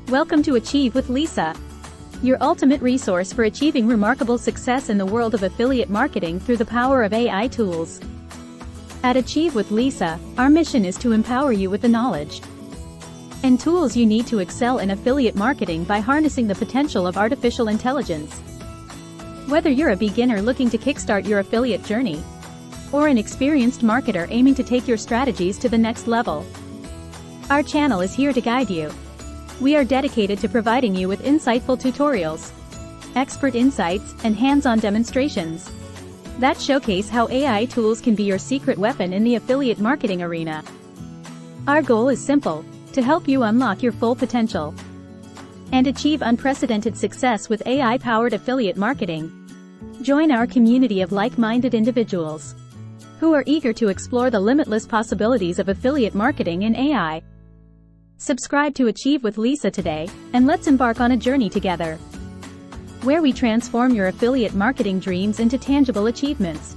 Welcome to Achieve with Lisa, your ultimate resource for achieving remarkable success in the world of affiliate marketing through the power of AI tools. At Achieve with Lisa, our mission is to empower you with the knowledge and tools you need to excel in affiliate marketing by harnessing the potential of artificial intelligence. Whether you're a beginner looking to kickstart your affiliate journey, or an experienced marketer aiming to take your strategies to the next level, our channel is here to guide you. We are dedicated to providing you with insightful tutorials, expert insights, and hands-on demonstrations that showcase how AI tools can be your secret weapon in the affiliate marketing arena. Our goal is simple: to help you unlock your full potential and achieve unprecedented success with AI-powered affiliate marketing. Join our community of like-minded individuals who are eager to explore the limitless possibilities of affiliate marketing in AI. Subscribe to Achieve with Lisa today, and let's embark on a journey together, where we transform your affiliate marketing dreams into tangible achievements.